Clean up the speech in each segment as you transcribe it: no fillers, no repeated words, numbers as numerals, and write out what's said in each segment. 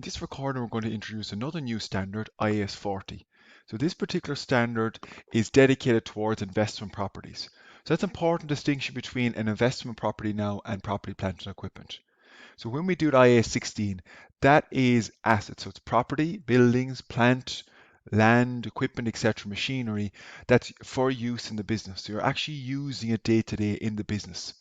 In this recording, we're going to introduce another new standard, IAS 40. So this particular standard is dedicated towards investment properties. So that's an important distinction between an investment property now and property, plant and equipment. So when we do the IAS 16, that is assets. So it's property, buildings, plant, land, equipment, etc., machinery that's for use in the business. So you're actually using it day to day in the business.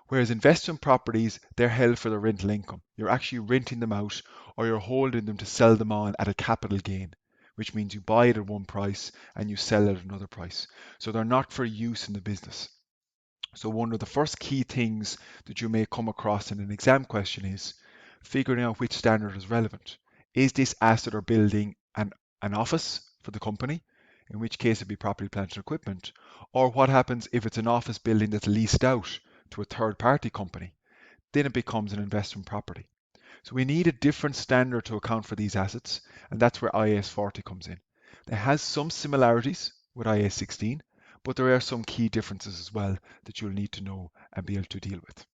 Whereas investment properties, they're held for the rental income. You're actually renting them out or you're holding them to sell them on at a capital gain, which means you buy it at one price and you sell it at another price. So they're not for use in the business. So one of the first key things that you may come across in an exam question is figuring out which standard is relevant. Is this asset or building an office for the company? In which case it'd be property, plant and equipment. Or what happens if it's an office building that's leased out to a third party company? Then it becomes an investment property. So we need a different standard to account for these assets, and that's where IAS 40 comes in. It has some similarities with IAS 16, but there are some key differences as well that you'll need to know and be able to deal with.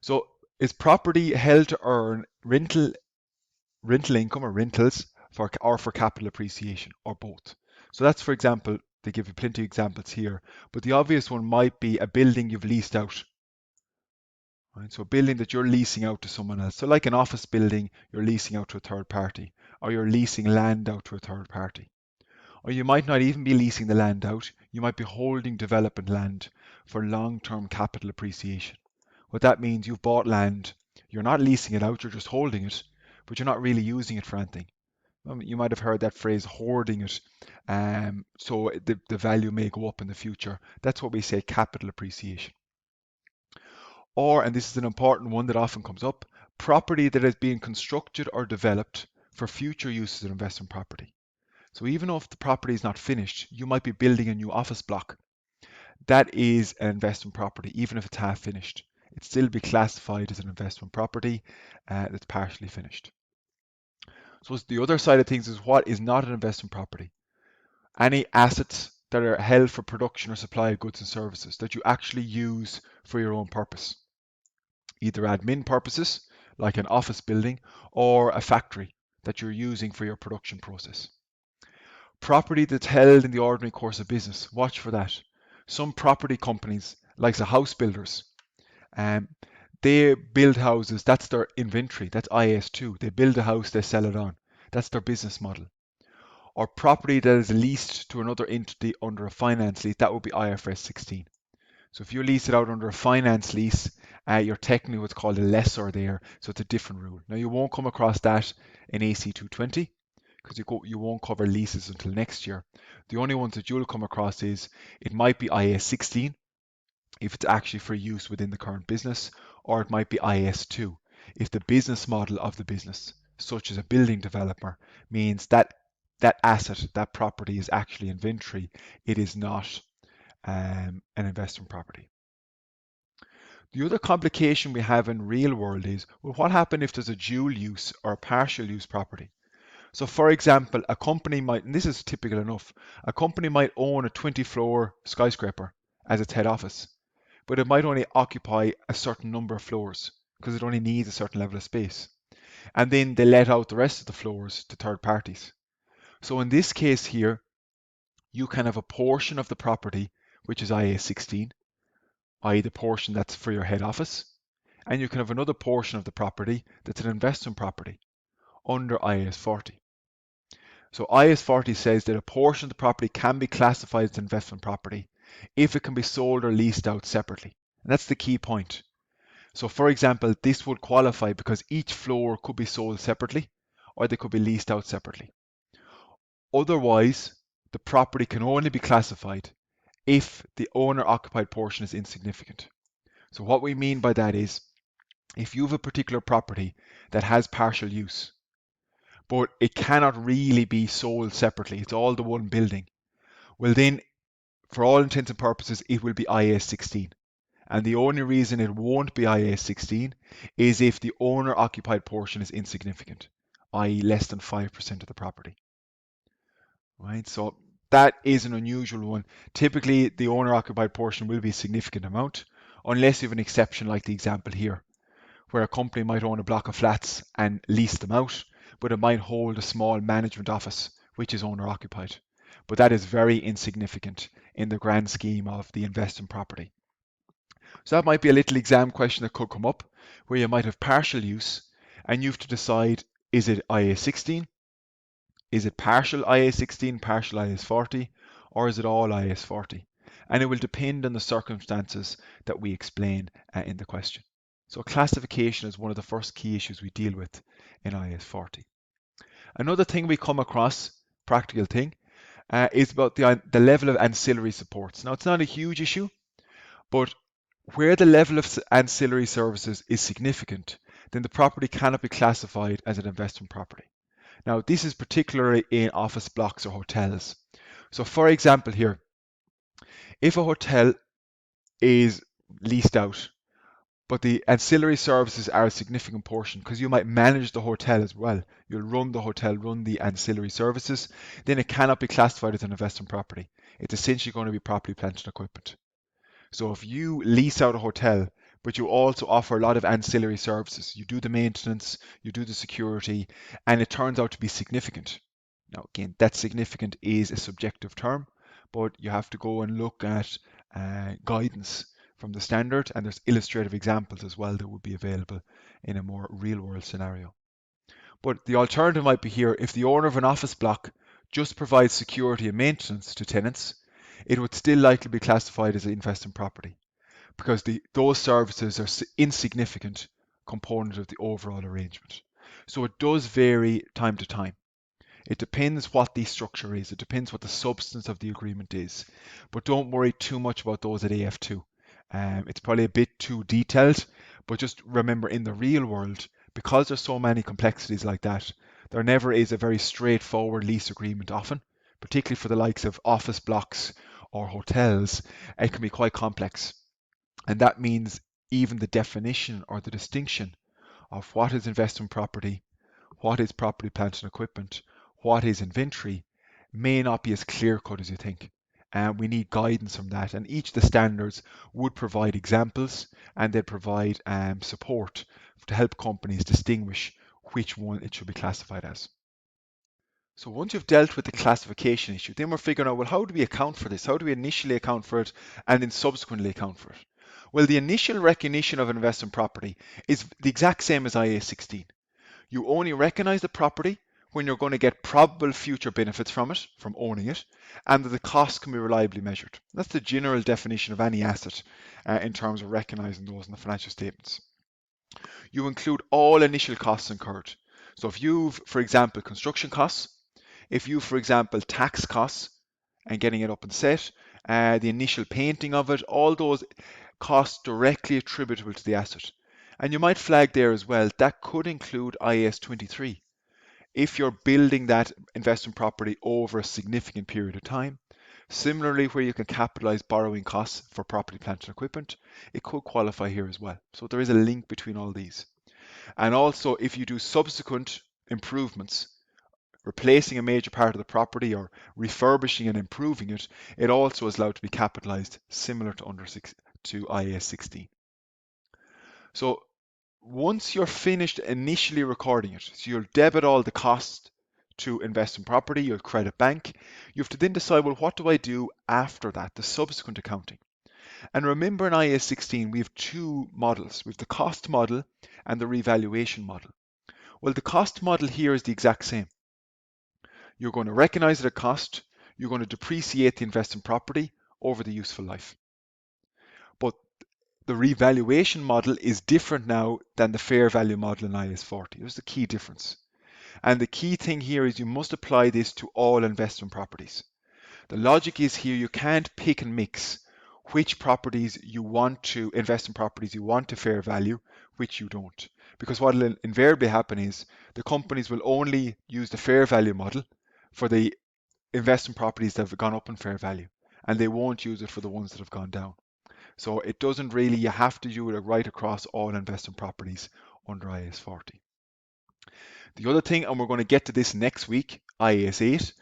So is property held to earn rental income or rentals for capital appreciation or both? So that's, for example, they give you plenty of examples here, but the obvious one might be a building you've leased out. Right? So a building that you're leasing out to someone else. So like an office building, you're leasing out to a third party, or you're leasing land out to a third party. Or you might not even be leasing the land out, you might be holding development land for long-term capital appreciation. What that means, you've bought land, you're not leasing it out, you're just holding it, but you're not really using it for anything. You might have heard that phrase, hoarding it, so the value may go up in the future. That's what we say, capital appreciation. Or, and this is an important one that often comes up, property that is being constructed or developed for future use as an investment property. So even if the property is not finished, you might be building a new office block. That is an investment property, even if it's half finished. It still be classified as an investment property that's partially finished. So the other side of things is what is not an investment property. Any assets that are held for production or supply of goods and services that you actually use for your own purpose. Either admin purposes, like an office building, or a factory that you're using for your production process. Property that's held in the ordinary course of business, watch for that. Some property companies, like the house builders, they build houses, that's their inventory, that's IAS 2. They build a house, they sell it on. That's their business model. Or property that is leased to another entity under a finance lease, that would be IFRS 16. So if you lease it out under a finance lease, you're technically what's called a lessor there, so it's a different rule. Now you won't come across that in AC 220 because you won't cover leases until next year. The only ones that you'll come across is it might be IAS 16 if it's actually for use within the current business, or it might be IAS 2 if the business model of the business, such as a building developer, means that that asset, that property is actually inventory, it is not an investment property. The other complication we have in real world is, well, what happens if there's a dual use or a partial use property? So for example, a company might, and this is typical enough, a company might own a 20-floor skyscraper as its head office, but it might only occupy a certain number of floors because it only needs a certain level of space. And then they let out the rest of the floors to third parties. So in this case here, you can have a portion of the property, which is IAS 16, i.e. the portion that's for your head office, and you can have another portion of the property that's an investment property under IAS 40. So IAS 40 says that a portion of the property can be classified as investment property if it can be sold or leased out separately. And that's the key point. So for example, this would qualify because each floor could be sold separately or they could be leased out separately. Otherwise, the property can only be classified if the owner-occupied portion is insignificant. So what we mean by that is, if you have a particular property that has partial use, but it cannot really be sold separately, it's all the one building, well then, for all intents and purposes, it will be IAS 16. And the only reason it won't be IAS 16 is if the owner-occupied portion is insignificant, i.e. less than 5% of the property. Right, so that is an unusual one. Typically, the owner-occupied portion will be a significant amount, unless you have an exception like the example here, where a company might own a block of flats and lease them out, but it might hold a small management office, which is owner occupied. But that is very insignificant in the grand scheme of the investment property. So that might be a little exam question that could come up, where you might have partial use, and you have to decide, is it IAS 16? Is it partial IAS 16, partial IAS 40, or is it all IAS 40? And it will depend on the circumstances that we explain in the question. So classification is one of the first key issues we deal with in IAS 40. Another thing we come across, practical thing, is about the level of ancillary supports. Now, it's not a huge issue, but where the level of ancillary services is significant, then the property cannot be classified as an investment property. Now, this is particularly in office blocks or hotels. So, for example, here, if a hotel is leased out, but the ancillary services are a significant portion because you might manage the hotel as well. You'll run the hotel, run the ancillary services, then it cannot be classified as an investment property. It's essentially going to be property, plant, and equipment. So if you lease out a hotel, but you also offer a lot of ancillary services, you do the maintenance, you do the security, and it turns out to be significant. Now, again, that significant is a subjective term, but you have to go and look at guidance from the standard, and there's illustrative examples as well that would be available in a more real world scenario. But the alternative might be here, if the owner of an office block just provides security and maintenance to tenants, it would still likely be classified as an investment property because those services are insignificant component of the overall arrangement. So it does vary time to time. It depends what the structure is. It depends what the substance of the agreement is. But don't worry too much about those at AF2. It's probably a bit too detailed, but just remember in the real world, because there's so many complexities like that, there never is a very straightforward lease agreement often, particularly for the likes of office blocks or hotels. It can be quite complex. And that means even the definition or the distinction of what is investment property, what is property, plant and equipment, what is inventory, may not be as clear cut as you think. And we need guidance from that. And each of the standards would provide examples and they'd provide support to help companies distinguish which one it should be classified as. So once you've dealt with the classification issue, then we're figuring out, well, how do we account for this? How do we initially account for it and then subsequently account for it? Well, the initial recognition of an investment property is the exact same as IAS 16. You only recognize the property when you're going to get probable future benefits from it, from owning it, and that the cost can be reliably measured. That's the general definition of any asset in terms of recognizing those in the financial statements. You include all initial costs incurred. So if you've, for example, construction costs, if you, for example, tax costs and getting it up and set, the initial painting of it, all those costs directly attributable to the asset. And you might flag there as well, that could include IAS 23. If you're building that investment property over a significant period of time, similarly where you can capitalize borrowing costs for property, plant and equipment, it could qualify here as well. So there is a link between all these. And also if you do subsequent improvements, replacing a major part of the property or refurbishing and improving it, it also is allowed to be capitalized similar to IAS 16. So once you're finished initially recording it, so you'll debit all the costs to investment property, you'll credit bank, you have to then decide, well, what do I do after that, the subsequent accounting? And remember in IAS 16, we have two models. We have the cost model and the revaluation model. Well, the cost model here is the exact same. You're going to recognize it at cost, you're going to depreciate the investment property over the useful life. But the revaluation model is different now than the fair value model in IAS 40. There's the key difference. And the key thing here is you must apply this to all investment properties. The logic is here you can't pick and mix which properties you want to, investment properties you want to fair value, which you don't. Because what will invariably happen is the companies will only use the fair value model for the investment properties that have gone up in fair value, and they won't use it for the ones that have gone down. So it doesn't really, you have to do it right across all investment properties under IAS 40. The other thing, and we're going to get to this next week, IAS 8,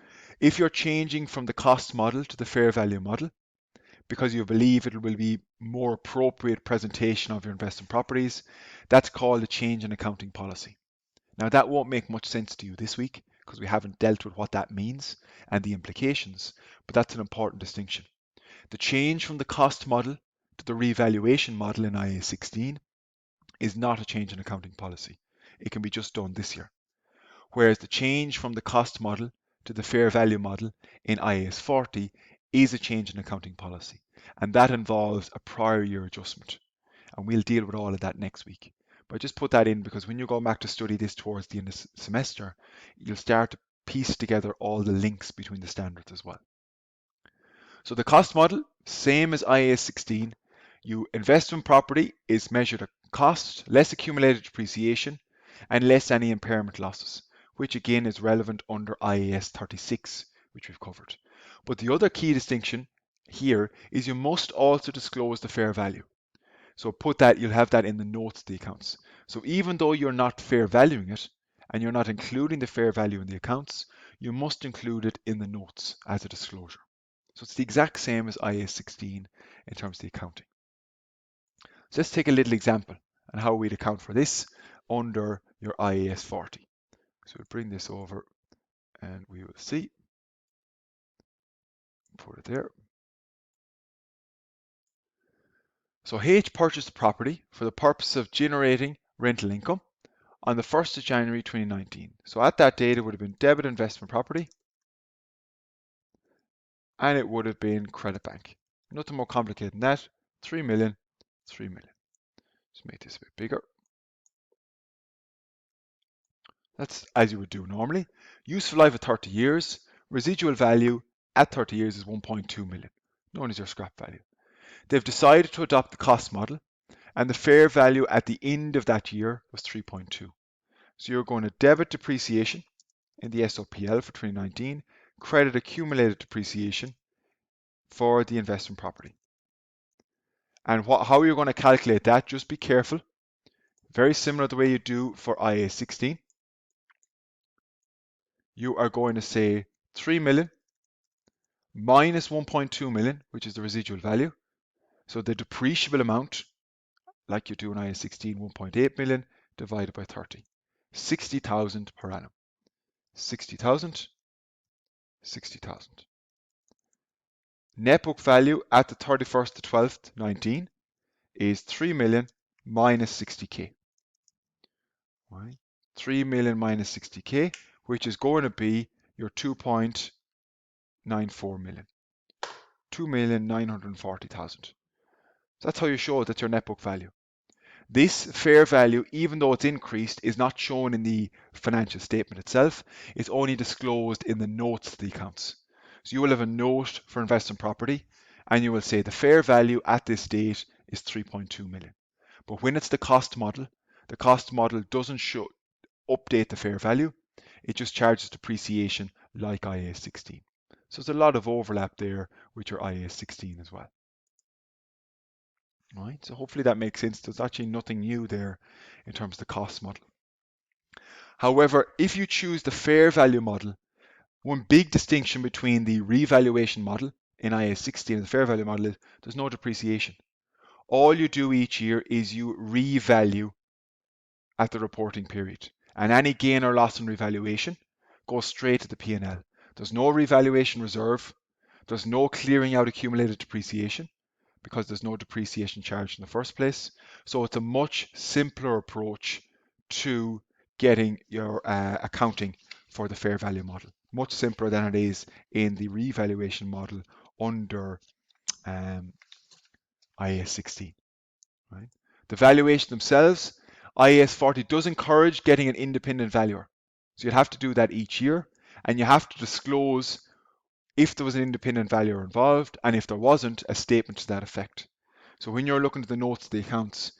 if you're changing from the cost model to the fair value model, because you believe it will be more appropriate presentation of your investment properties. That's called a change in accounting policy. Now that won't make much sense to you this week because we haven't dealt with what that means and the implications, but that's an important distinction. The change from the cost model to the revaluation model in IAS 16 is not a change in accounting policy. It can be just done this year. Whereas the change from the cost model to the fair value model in IAS 40 is a change in accounting policy, and that involves a prior year adjustment. And we'll deal with all of that next week. But just put that in because when you go back to study this towards the end of the semester, you'll start to piece together all the links between the standards as well. So the cost model, same as IAS 16. You investment property is measured at cost, less accumulated depreciation, and less any impairment losses, which again is relevant under IAS 36, which we've covered. But the other key distinction here is you must also disclose the fair value. So put that, you'll have that in the notes to the accounts. So even though you're not fair valuing it and you're not including the fair value in the accounts, you must include it in the notes as a disclosure. So it's the exact same as IAS 16 in terms of the accounting. So let's take a little example on how we'd account for this under your IAS 40. So we'll bring this over and we will see. Put it there. So H purchased the property for the purpose of generating rental income on the 1st of January 2019. So at that date, it would have been debit investment property and it would have been credit bank. Nothing more complicated than that. 3 million, 3 million. Let's make this a bit bigger. That's as you would do normally. Useful life of 30 years. Residual value at 30 years is 1.2 million, known as your scrap value. They've decided to adopt the cost model and the fair value at the end of that year was 3.2. So you're going to debit depreciation in the SOPL for 2019, credit accumulated depreciation for the investment property. And how you're going to calculate that, just be careful. Very similar to the way you do for IAS 16. You are going to say 3 million minus 1.2 million, which is the residual value. So the depreciable amount, like you do in IAS 16, 1.8 million divided by 30. 60,000 per annum. 60,000, 60,000. Net book value at the 31st to 12th, 19 is 3 million minus 60k. Right? 3 million minus 60k, which is going to be your 2.94 million. 2,940,000. That's how you show that's your net book value. This fair value, even though it's increased, is not shown in the financial statement itself. It's only disclosed in the notes to the accounts. So you will have a note for investment property and you will say the fair value at this date is 3.2 million. But when it's the cost model doesn't update the fair value. It just charges depreciation like IAS 16. So there's a lot of overlap there with your IAS 16 as well. Right, so hopefully that makes sense. There's actually nothing new there in terms of the cost model. However, if you choose the fair value model, one big distinction between the revaluation model in IAS 16 and the fair value model is there's no depreciation. All you do each year is you revalue at the reporting period, and any gain or loss in revaluation goes straight to the P&L. There's no revaluation reserve. There's no clearing out accumulated depreciation, because there's no depreciation charge in the first place. So it's a much simpler approach to getting your accounting for the fair value model. Much simpler than it is in the revaluation model under IAS 16. Right? The valuation themselves, IAS 40 does encourage getting an independent valuer. So you'd have to do that each year, and you have to disclose if there was an independent valuer involved, and if there wasn't, a statement to that effect. So when you're looking at the notes of the accounts,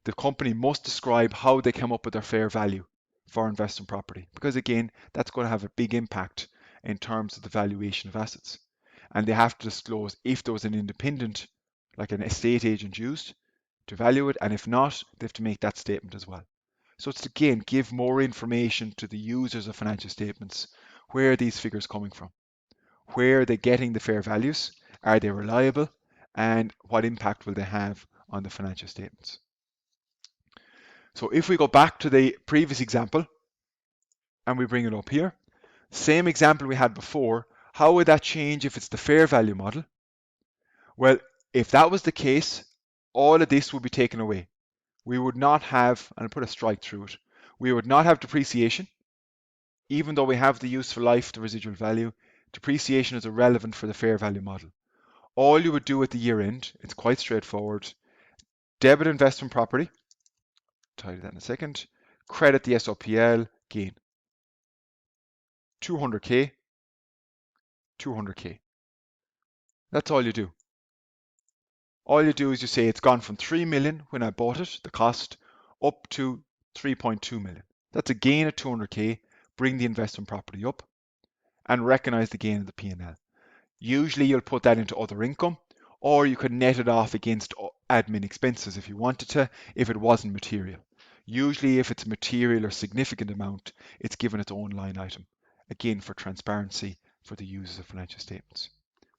the company must describe how they came up with their fair value for investment property, because again, that's going to have a big impact in terms of the valuation of assets. And they have to disclose if there was an independent, like an estate agent used to value it, and if not, they have to make that statement as well. So it's again, give more information to the users of financial statements. Where are these figures coming from? Where are they getting the fair values? Are they reliable? and what impact will they have on the financial statements. So if we go back to the previous example and we bring it up here, same example we had before, how would that change if it's the fair value model? Well, if that was the case, all of this would be taken away. We would not have, and I'll put a strike through it, we would not have depreciation, even though we have the useful life, the residual value. Depreciation is irrelevant for the fair value model. All you would do at the year end, it's quite straightforward, debit investment property, tidy that in a second, credit the SOPL, gain. 200k, 200k. That's all you do. All you do is you say it's gone from 3 million when I bought it, the cost, up to 3.2 million. That's a gain of 200k, bring the investment property up, and recognize the gain of the P&L. Usually you'll put that into other income, or you could net it off against admin expenses if you wanted to, if it wasn't material. Usually if it's a material or significant amount, it's given its own line item, again for transparency for the users of financial statements.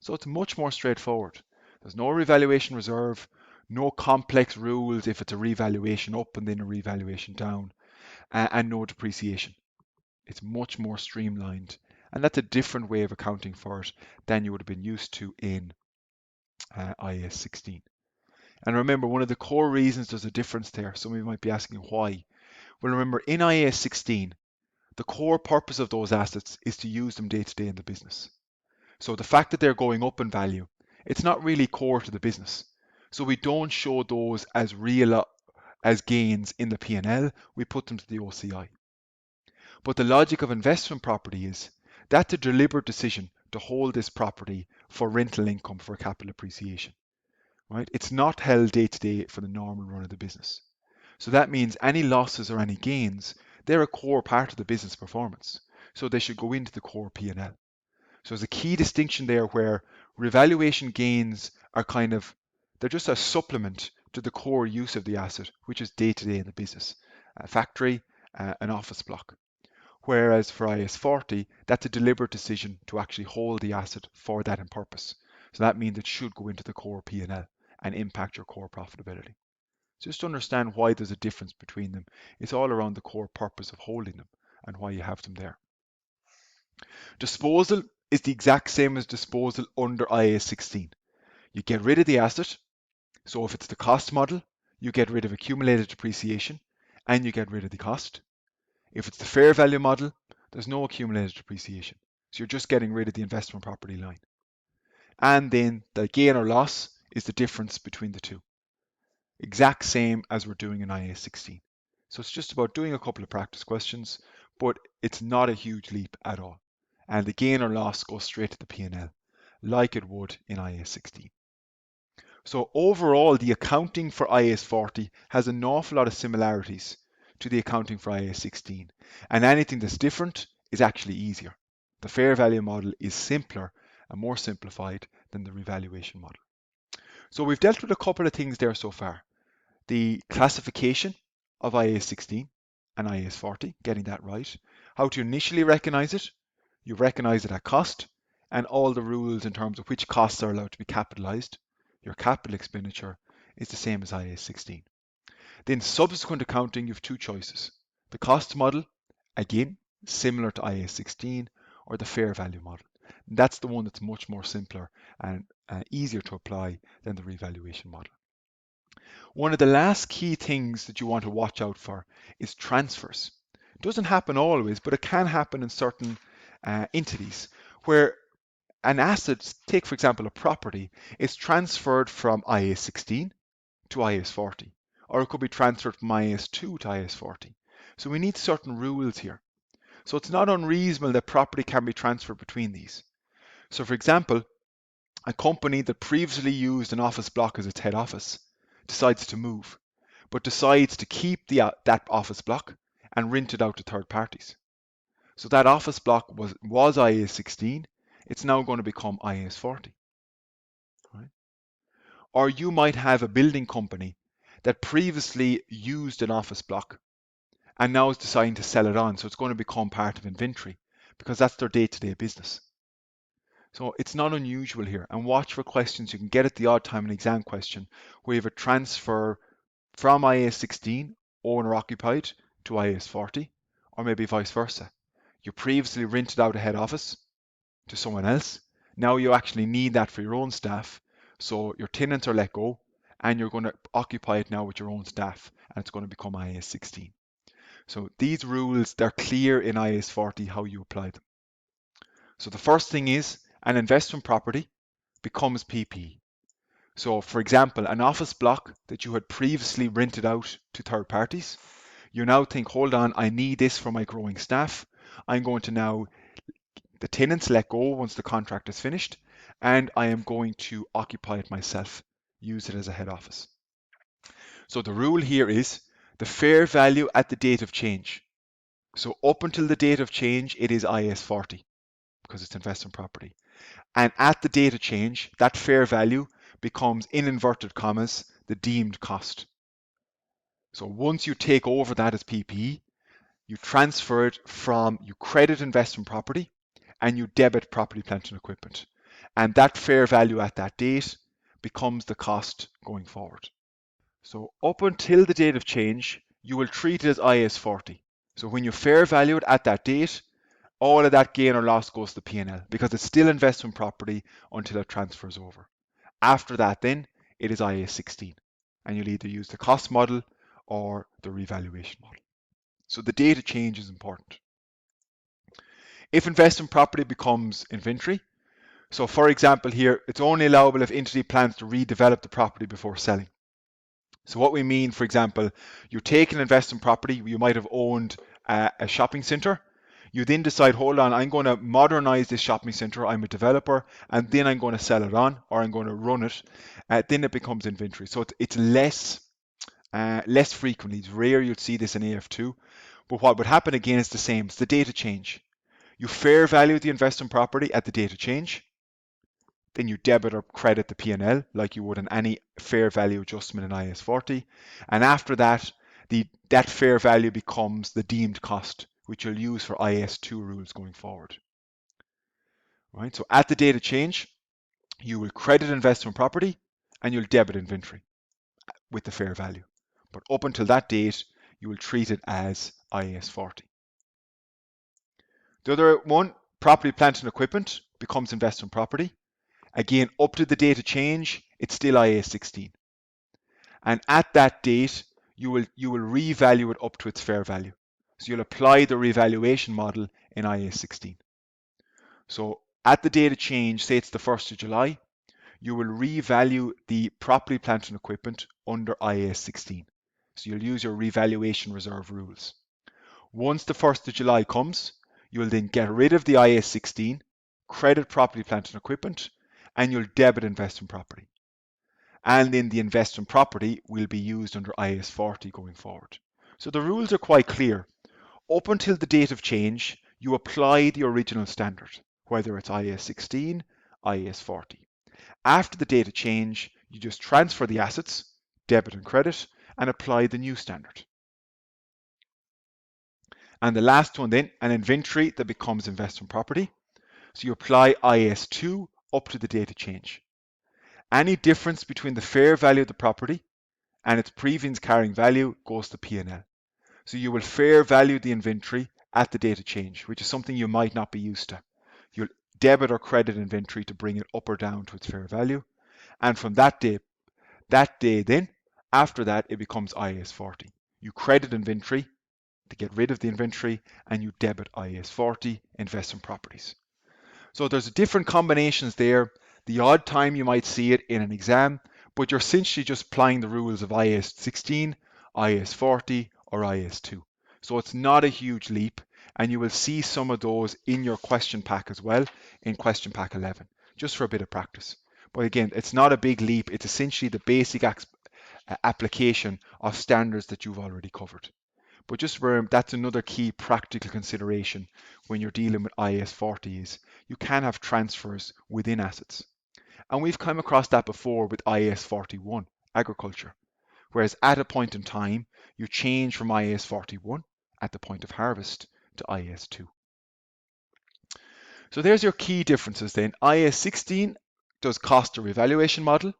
So it's much more straightforward. There's no revaluation reserve, no complex rules if it's a revaluation up and then a revaluation down, and no depreciation. It's much more streamlined, and that's a different way of accounting for it than you would have been used to in IAS 16. And remember, one of the core reasons there's a difference there, some of you might be asking why. Well, remember, in IAS 16, the core purpose of those assets is to use them day to day in the business. So the fact that they're going up in value, it's not really core to the business. So we don't show those as real as gains in the P&L, we put them to the OCI. But the logic of investment property is that's a deliberate decision to hold this property for rental income for capital appreciation. Right? It's not held day to day for the normal run of the business. So that means any losses or any gains, they're a core part of the business performance. So they should go into the core P&L. So there's a key distinction there where revaluation gains are they're just a supplement to the core use of the asset, which is day to day in the business, a factory, an office block. Whereas for IAS 40, that's a deliberate decision to actually hold the asset for that purpose. So that means it should go into the core P&L and impact your core profitability. Just to understand why there's a difference between them. It's all around the core purpose of holding them and why you have them there. Disposal is the exact same as disposal under IAS 16. You get rid of the asset. So if it's the cost model, you get rid of accumulated depreciation and you get rid of the cost. If it's the fair value model, there's no accumulated depreciation. So you're just getting rid of the investment property line. And then the gain or loss is the difference between the two. Exact same as we're doing in IAS 16. So it's just about doing a couple of practice questions, but it's not a huge leap at all. And the gain or loss goes straight to the P&L, like it would in IAS 16. So overall, the accounting for IAS 40 has an awful lot of similarities to the accounting for IAS 16. And anything that's different is actually easier. The fair value model is simpler and more simplified than the revaluation model. So we've dealt with a couple of things there so far. The classification of IAS 16 and IAS 40, getting that right. How to initially recognize it. You recognize it at cost, and all the rules in terms of which costs are allowed to be capitalized. Your capital expenditure is the same as IAS 16. Then subsequent accounting, you have two choices. The cost model, again, similar to IAS 16, or the fair value model. That's the one that's much more simpler and easier to apply than the revaluation model. One of the last key things that you want to watch out for is transfers. It doesn't happen always, but it can happen in certain entities where an asset, take for example a property, is transferred from IAS 16 to IAS 40, or it could be transferred from IAS 2 to IAS 40. So we need certain rules here. So it's not unreasonable that property can be transferred between these. So for example, a company that previously used an office block as its head office decides to move, but decides to keep that office block and rent it out to third parties. So that office block was IAS 16, it's now going to become IAS 40. Right? Or you might have a building company that previously used an office block and now is deciding to sell it on, so it's going to become part of inventory because that's their day-to-day business. So it's not unusual here. And watch for questions you can get at the odd time an exam question where you have a transfer from IAS 16, owner occupied, to IAS 40, or maybe vice versa. You previously rented out a head office to someone else. Now you actually need that for your own staff. So your tenants are let go and you're going to occupy it now with your own staff and it's going to become IAS 16. So these rules, they're clear in IAS 40 how you apply them. So the first thing is an investment property becomes PP. So for example, an office block that you had previously rented out to third parties, you now think, hold on, I need this for my growing staff. I'm going to now, the tenants let go once the contract is finished, and I am going to occupy it myself, use it as a head office. So the rule here is the fair value at the date of change. So up until the date of change, it is IAS 40 because it's investment property. And at the date of change, that fair value becomes, in inverted commas, the deemed cost. So once you take over that as PPE, you transfer it from, you credit investment property and you debit property, plant and equipment. And that fair value at that date becomes the cost going forward. So up until the date of change, you will treat it as IAS 40. So when you fair value it at that date, all of that gain or loss goes to the P&L because it's still investment property until it transfers over. After that, then it is IAS 16, and you'll either use the cost model or the revaluation model. So the date of change is important. If investment property becomes inventory, so for example here, it's only allowable if entity plans to redevelop the property before selling. So what we mean, for example, you take an investment property, you might have owned a shopping center. You then decide, hold on, I'm going to modernize this shopping center. I'm a developer, and then I'm going to sell it on, or I'm going to run it. Then it becomes inventory. So it's less frequently. It's rare you'll see this in AF2. But what would happen again is the same. It's the date of change. You fair value the investment property at the date of change. Then you debit or credit the P&L like you would in any fair value adjustment in IAS 40. And after that, that fair value becomes the deemed cost, which you'll use for IAS 2 rules going forward. Right? So at the date of change, you will credit investment property and you'll debit inventory with the fair value. But up until that date, you will treat it as IAS 40. The other one, property, plant and equipment, becomes investment property. Again, up to the date of change, it's still IAS 16. And at that date, you will revalue it up to its fair value. So you'll apply the revaluation model in IAS 16. So at the date of change, say it's the 1st of July, you will revalue the property, plant and equipment under IAS 16. So you'll use your revaluation reserve rules. Once the 1st of July comes, you will then get rid of the IAS 16, credit property, plant and equipment, and you'll debit investment property. And then the investment property will be used under IAS 40 going forward. So the rules are quite clear. Up until the date of change, you apply the original standard, whether it's IAS 16, IAS 40. After the date of change, you just transfer the assets, debit and credit, and apply the new standard. And the last one then, an inventory that becomes investment property. So you apply IAS 2 up to the date of change. Any difference between the fair value of the property and its previous carrying value goes to P&L. So you will fair value the inventory at the date of change, which is something you might not be used to. You'll debit or credit inventory to bring it up or down to its fair value. And from that day then, after that, it becomes IAS 40. You credit inventory to get rid of the inventory and you debit IAS 40 investment properties. So there's different combinations there. The odd time you might see it in an exam, but you're essentially just applying the rules of IAS 16, IAS 40, or IAS 2. So it's not a huge leap, and you will see some of those in your question pack as well, in question pack 11, just for a bit of practice. But again, it's not a big leap. It's essentially the basic application of standards that you've already covered. But just remember, that's another key practical consideration when you're dealing with IAS 40 is you can have transfers within assets. And we've come across that before with IAS 41, agriculture. Whereas at a point in time, you change from IAS 41 at the point of harvest to IAS 2. So there's your key differences then. IAS 16 does cost or revaluation model.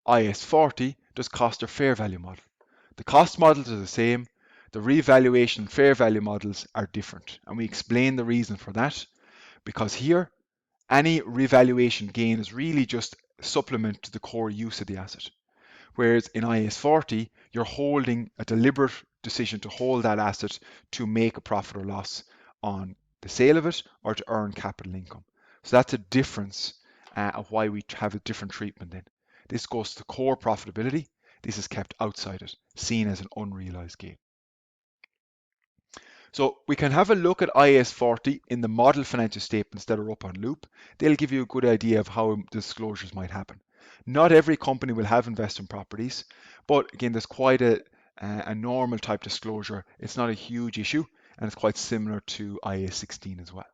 IAS 40 does cost or fair value model. The cost models are the same. The revaluation and fair value models are different. And we explain the reason for that because here, any revaluation gain is really just a supplement to the core use of the asset. Whereas in IAS 40, you're holding a deliberate decision to hold that asset to make a profit or loss on the sale of it or to earn capital income. So that's a difference of why we have a different treatment then. This goes to core profitability. This is kept outside it, seen as an unrealized gain. So we can have a look at IAS 40 in the model financial statements that are up on Loop. They'll give you a good idea of how disclosures might happen. Not every company will have investment properties, but again, there's quite a normal type disclosure. It's not a huge issue, and it's quite similar to IAS 16 as well.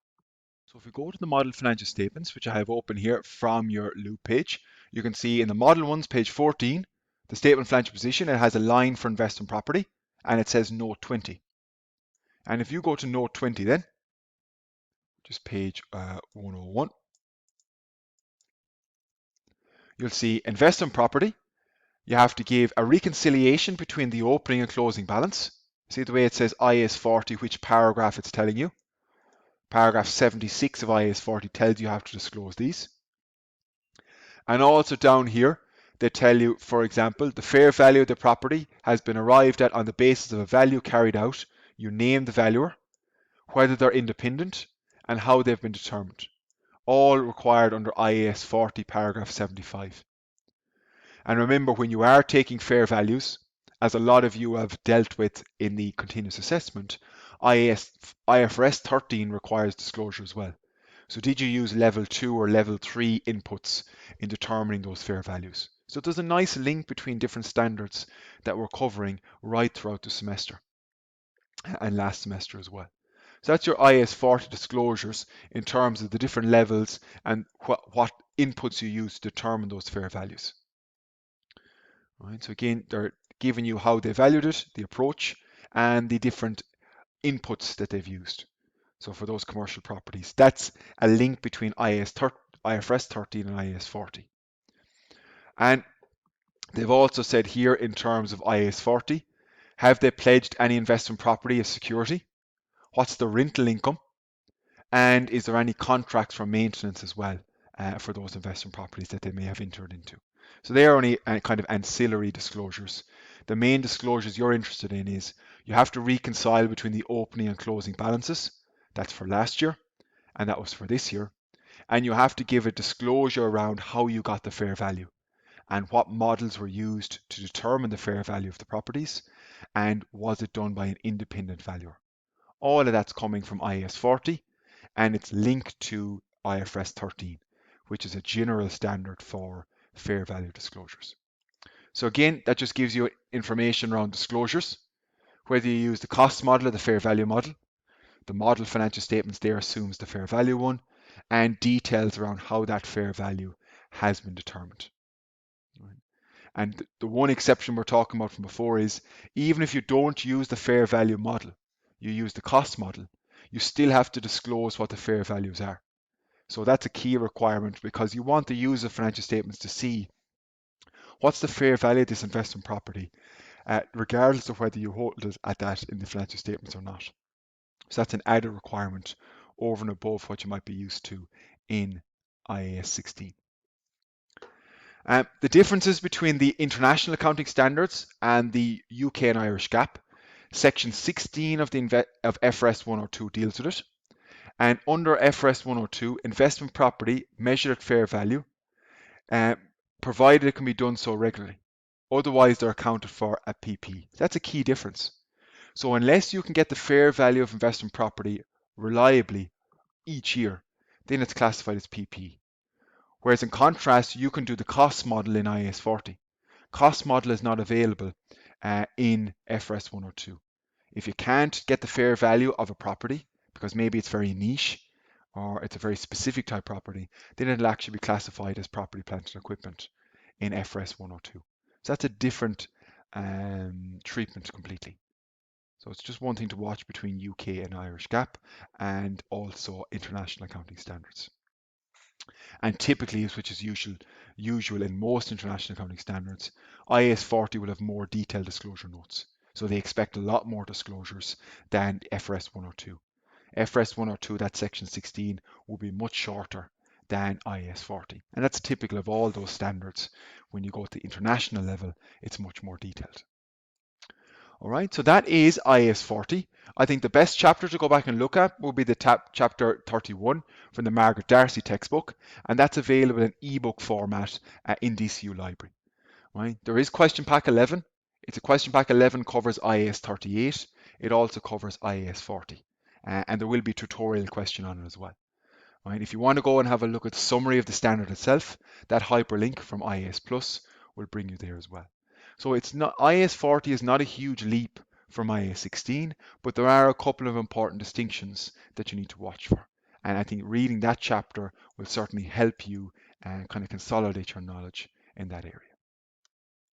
So if we go to the model financial statements, which I have open here from your Loop page, you can see in the model ones, page 14, the statement of financial position, it has a line for investment property, and it says note 20. And if you go to note 20 then, just page 101, you'll see investment property. You have to give a reconciliation between the opening and closing balance. See the way it says IAS 40, which paragraph it's telling you. Paragraph 76 of IAS 40 tells you how to disclose these. And also down here, they tell you, for example, the fair value of the property has been arrived at on the basis of a value carried out. You name the valuer, whether they're independent, and how they've been determined. All required under IAS 40 paragraph 75. And remember, when you are taking fair values, as a lot of you have dealt with in the continuous assessment, IFRS 13 requires disclosure as well. So did you use level 2 or level 3 inputs in determining those fair values? So there's a nice link between different standards that we're covering right throughout the semester and last semester as well. So that's your IAS 40 disclosures in terms of the different levels and what inputs you use to determine those fair values. Right, so again, they're giving you how they valued it, the approach, and the different inputs that they've used. So for those commercial properties, that's a link between IFRS 13 and IAS 40. And they've also said here in terms of IAS 40, have they pledged any investment property as security? What's the rental income? And is there any contracts for maintenance as well for those investment properties that they may have entered into? So they are only kind of ancillary disclosures. The main disclosures you're interested in is you have to reconcile between the opening and closing balances. That's for last year, and that was for this year. And you have to give a disclosure around how you got the fair value and what models were used to determine the fair value of the properties, and was it done by an independent valuer. All of that's coming from IAS 40, and it's linked to IFRS 13, which is a general standard for fair value disclosures. So again, that just gives you information around disclosures, whether you use the cost model or the fair value model. The model financial statements there assumes the fair value one, and details around how that fair value has been determined. And the one exception we're talking about from before is even if you don't use the fair value model, you use the cost model, you still have to disclose what the fair values are. So that's a key requirement because you want the user of financial statements to see what's the fair value of this investment property, regardless of whether you hold it at that in the financial statements or not. So that's an added requirement over and above what you might be used to in IAS 16. The differences between the international accounting standards and the UK and Irish GAAP. Section 16 of FRS 102 deals with it. And under FRS 102, investment property measured at fair value, provided it can be done so regularly. Otherwise, they're accounted for at PP. That's a key difference. So unless you can get the fair value of investment property reliably each year, then it's classified as PP. Whereas in contrast, you can do the cost model in IAS 40. Cost model is not available in FRS 102. If you can't get the fair value of a property, because maybe it's very niche or it's a very specific type property, then it'll actually be classified as property, plant and equipment in FRS 102. So that's a different treatment completely. So it's just one thing to watch between UK and Irish GAAP and also international accounting standards. And typically, which is usual in most international accounting standards, IAS 40 will have more detailed disclosure notes. So they expect a lot more disclosures than FRS 102. FRS 102, that section 16, will be much shorter than IAS 40. And that's typical of all those standards. When you go to the international level, it's much more detailed. All right, so that is IAS 40. I think the best chapter to go back and look at will be the chapter 31 from the Margaret Darcy textbook, and that's available in ebook format in DCU Library. Right? There is question pack 11. It's a question pack 11 covers IAS 38. It also covers IAS 40, and there will be a tutorial question on it as well. Right? If you want to go and have a look at the summary of the standard itself, that hyperlink from IAS Plus will bring you there as well. So it's not IAS 40 is not a huge leap from IAS 16, but there are a couple of important distinctions that you need to watch for. And I think reading that chapter will certainly help you and kind of consolidate your knowledge in that area.